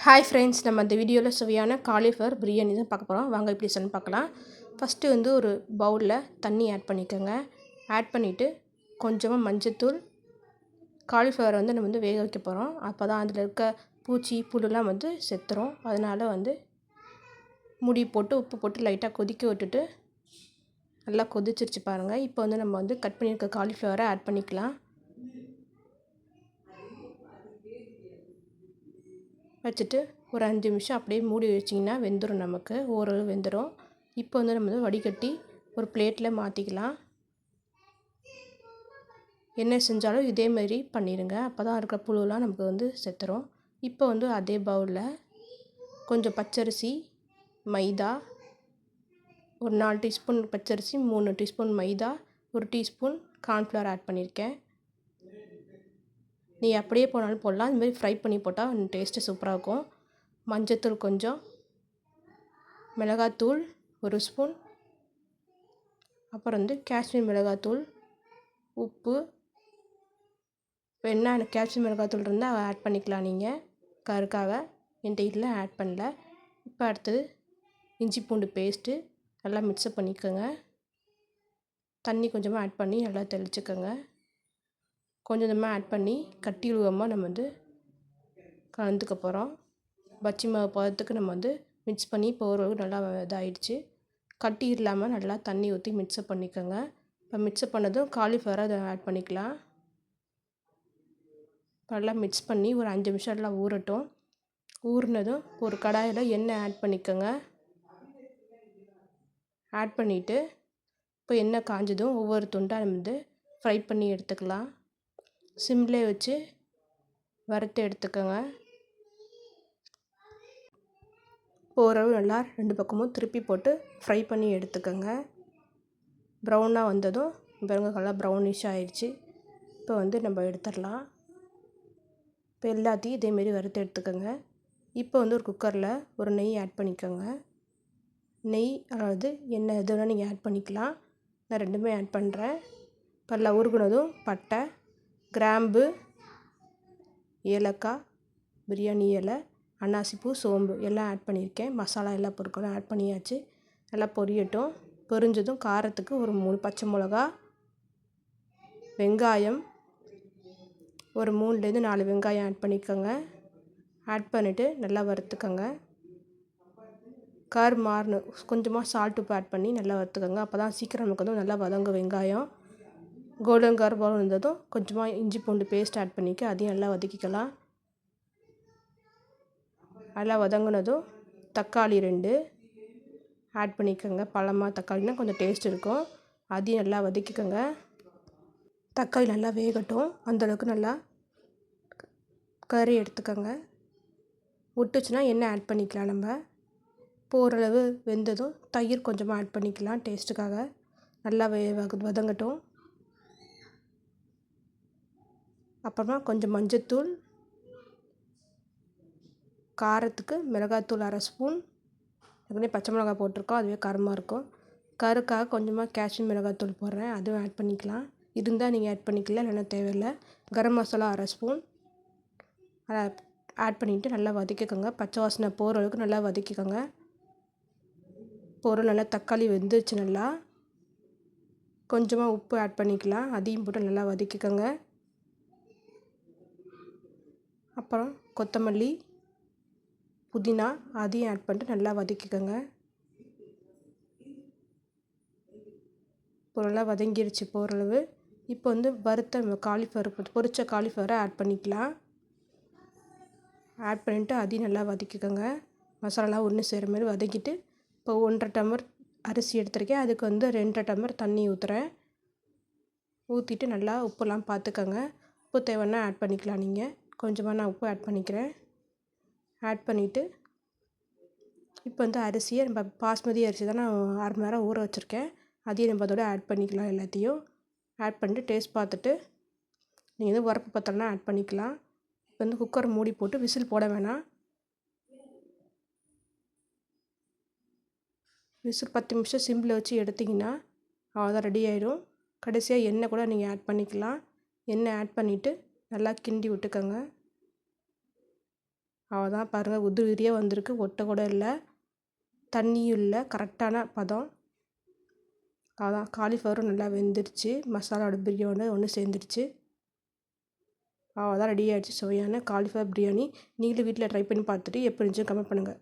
Hi friends, நம்ம இந்த வீடியோவில் சுவையான காலிஃப்ளவர் பிரியாணி தான் பார்க்க போகிறோம். வாங்க எப்படி சொல்லி பார்க்கலாம். ஃபஸ்ட்டு வந்து ஒரு பவுலில் தண்ணி ஆட் பண்ணிக்கோங்க. ஆட் பண்ணிவிட்டு கொஞ்சமாக மஞ்சத்தூள். காலிஃப்ளவர் வந்து நம்ம வந்து வேக வைக்க போகிறோம். அப்போ தான் அதில் இருக்க பூச்சி புழுலாம் வந்து செத்துரும். அதனால் வந்து மூடி போட்டு உப்பு போட்டு லைட்டாக கொதிக்க விட்டுட்டு நல்லா கொதிச்சிருச்சு பாருங்கள். இப்போ வந்து நம்ம வந்து கட் பண்ணியிருக்க காலிஃப்ளவரை ஆட் பண்ணிக்கலாம். வச்சுட்டு ஒரு 5 நிமிஷம் அப்படியே மூடி வச்சிங்கன்னா வெந்துடும், நமக்கு ஓரளவு வெந்துடும். இப்போ வந்து நம்ம வந்து வடிகட்டி ஒரு பிளேட்டில் மாற்றிக்கலாம். என்ன செஞ்சாலும் இதேமாரி பண்ணிடுங்க, அப்போ தான் இருக்கிற புழுலாம் நமக்கு வந்து செத்துரும். இப்போ வந்து அதே பவுலில் கொஞ்சம் பச்சரிசி, மைதா, ஒரு 4 டீஸ்பூன் பச்சரிசி, 3 டீஸ்பூன் மைதா, 1 டீஸ்பூன் கார்ன்ஃப்ளவர் ஆட் பண்ணியிருக்கேன். நீ அப்படியே போனாலும் போடலாம், இதுமாரி ஃப்ரை பண்ணி போட்டால் டேஸ்ட்டு சூப்பராக இருக்கும். மஞ்சத்தூள் கொஞ்சம், மிளகாத்தூள் 1 ஸ்பூன், அப்புறம் வந்து காஷ்மீர் மிளகாத்தூள், உப்பு வேணா காஷ்மீர் மிளகாத்தூள் இருந்தால் ஆட் பண்ணிக்கலாம் நீங்கள் கருக்காக. என்கிட்ட இதில் ஆட் பண்ணல. இப்போ அடுத்தது இஞ்சி பூண்டு பேஸ்ட்டு நல்லா மிக்ஸ்அப் பண்ணிக்கோங்க. தண்ணி கொஞ்சமாக ஆட் பண்ணி நல்லா தெளிச்சுக்கோங்க. கொஞ்சமாக ஆட் பண்ணி கட்டி விழுவாமல் நம்ம வந்து கலந்துக்க போகிறோம். பச்சி மாவு பதத்துக்கு நம்ம வந்து மிக்ஸ் பண்ணி இப்போ ஓரளவு நல்லா இதாகிடுச்சு. கட்டி இல்லாமல் நல்லா தண்ணி ஊற்றி மிக்ஸ்அப் பண்ணிக்கோங்க. இப்போ மிக்ஸ்அப் பண்ணதும் காலிஃப்ளவரை அதை ஆட் பண்ணிக்கலாம். நல்லா மிக்ஸ் பண்ணி ஒரு 5 நிமிஷம் நல்லா ஊறட்டும். ஊறினதும் ஒரு கடாயில் எண்ணெய் ஆட் பண்ணிக்கோங்க. ஆட் பண்ணிவிட்டு இப்போ எண்ணெய் காஞ்சதும் ஒவ்வொரு துண்டாக நம்ம வந்து ஃப்ரை பண்ணி எடுத்துக்கலாம். சிம்லே வச்சு வறுத்து எடுத்துக்கோங்க. ஓரளவு நல்லா 2 பக்கமும் திருப்பி போட்டு ஃப்ரை பண்ணி எடுத்துக்கோங்க. ப்ரௌனாக வந்ததும் பாருங்க, நல்லா ப்ரௌனிஷ் ஆகிடுச்சு. இப்போ வந்து நம்ம எடுத்துடலாம். இப்போ எல்லாத்தையும் இதேமாரி வறுத்து எடுத்துக்கோங்க. இப்போ வந்து ஒரு குக்கரில் ஒரு நெய் ஆட் பண்ணிக்கோங்க. நெய் அதாவது எண்ணெய் எது வேணால் நீங்கள் ஆட் பண்ணிக்கலாம். நான் ரெண்டுமே ஆட் பண்ணுறேன். நல்லா உருகுனதும் பட்டை, கிராம்பு, ஏலக்காய், பிரியாணி இலை, அன்னாசிப்பூ, சோம்பு எல்லாம் ஆட் பண்ணியிருக்கேன். மசாலா எல்லா பொருட்களும் ஆட் பண்ணியாச்சு. நல்லா பொரியட்டும். பொரிஞ்சதும் காரத்துக்கு ஒரு 3 பச்சை மிளகா, வெங்காயம் ஒரு 3லேருந்து 4 வெங்காயம் ஆட் பண்ணிக்கோங்க. ஆட் பண்ணிவிட்டு நல்லா வறுத்துக்கோங்க. கலர் மாறணும், கொஞ்சமாக சால்ட் உப்பு ஆட் பண்ணி நல்லா வறுத்துக்கோங்க. அப்போ தான் சீக்கிரம் நமக்கு வந்து நல்லா வதங்கும் வெங்காயம். கோல்டன் கலர் போல் இருந்ததும் கொஞ்சமாக இஞ்சி பூண்டு பேஸ்ட் ஆட் பண்ணிக்க அதையும் நல்லா வதக்கிக்கலாம். நல்லா வதங்கினதும் தக்காளி 2 ஆட் பண்ணிக்கோங்க. பழமாக தக்காளினா கொஞ்சம் டேஸ்ட் இருக்கும். அதையும் நல்லா வதக்கிக்கோங்க. தக்காளி நல்லா வேகட்டும், அந்தளவுக்கு நல்லா கறி எடுத்துக்கோங்க. விட்டுச்சுன்னா எண்ணெய் ஆட் பண்ணிக்கலாம். நம்ம இப்போ ஓரளவு வெந்ததும் தயிர் கொஞ்சமாக ஆட் பண்ணிக்கலாம் டேஸ்ட்டுக்காக. நல்லா வதங்கட்டும். அப்புறமா கொஞ்சம் மஞ்சத்தூள், காரத்துக்கு மிளகாத்தூள் 1/2 ஸ்பூன். ஏற்கனவே பச்சை மிளகாய் போட்டிருக்கோம், அதுவே காரமாக இருக்கும். கருக்காக கொஞ்சமாக காஷ்மீர் மிளகாத்தூள் போடுறேன், அதுவும் ஆட் பண்ணிக்கலாம். இருந்தால் நீங்கள் ஆட் பண்ணிக்கலாம், இல்லைன்னா தேவையில்லை. கரம் மசாலா 1/2 ஸ்பூன் அதை ஆட் பண்ணிவிட்டு நல்லா வதக்கிக்கோங்க. பச்சை வாசனை போகிற அளவுக்கு நல்லா வதக்கிக்கோங்க. நல்லா தக்காளி வெந்துருச்சு. நல்லா கொஞ்சமாக உப்பு ஆட் பண்ணிக்கலாம், அதையும் போட்டு நல்லா வதக்கிக்கோங்க. அப்புறம் கொத்தமல்லி, புதினா அதையும் ஆட் பண்ணிட்டு நல்லா வதக்கிக்கோங்க. இப்போ நல்லா வதங்கிருச்சு ஓரளவு. இப்போ வந்து வறுத்த காலிஃப்ளவர் பொரிச்ச காலிஃப்ளவரை ஆட் பண்ணிக்கலாம். ஆட் பண்ணிவிட்டு அதையும் நல்லா வதக்கிக்கோங்க. மசாலாலாம் ஒன்று சேர மாதிரி வதக்கிட்டு இப்போ 1.5 டம்ளர் அரிசி எடுத்திருக்கேன், அதுக்கு வந்து 2 டம்ளர் தண்ணி ஊற்றுறேன். ஊற்றிட்டு நல்லா உப்பெல்லாம் பார்த்துக்கோங்க. உப்பு தேவைன்னா ஆட் பண்ணிக்கலாம். நீங்கள் கொஞ்சமாக நான் உப்பு ஆட் பண்ணிக்கிறேன். ஆட் பண்ணிவிட்டு இப்போ வந்து அரிசியை நம்ம பாஸ்மதி அரிசி தான் நான் 1/2 மணி நேரம் ஊற வச்சுருக்கேன், அதையும் நம்ம அதோட ஆட் பண்ணிக்கலாம். எல்லாத்தையும் ஆட் பண்ணிட்டு டேஸ்ட் பார்த்துட்டு நீங்கள் வந்து உரப்பு பத்தலைனா ஆட் பண்ணிக்கலாம். இப்போ வந்து குக்கரை மூடி போட்டு விசில் போட வேணாம். விசில் 10 நிமிஷம் சிம்மில் வச்சு எடுத்திங்கன்னா அவ்வளோதான், ரெடி ஆகிடும். கடைசியாக எண்ணெய் கூட நீங்கள் ஆட் பண்ணிக்கலாம். எண்ணெய் ஆட் பண்ணிவிட்டு நல்லா கிண்டி விட்டுக்கோங்க. அவ்வளோதான் பாருங்கள், உதிரி உதிரியாக வந்திருக்கு, ஒட்ட கூட இல்லை, தண்ணியும் இல்லை, கரெக்டான பதம். அவ்வளோதான், காலிஃப்ளவரும் நல்லா வெந்துருச்சு, மசாலாவோட பிரியாணி ஒன்று சேர்ந்துருச்சு. அவ்வளோதான், ரெடி ஆகிடுச்சு சுவையான காலிஃப்ளவர் பிரியாணி. நீங்களும் வீட்டில் ட்ரை பண்ணி பார்த்துட்டு எப்படி இருந்துச்சுன்னு கமெண்ட் பண்ணுங்கள்.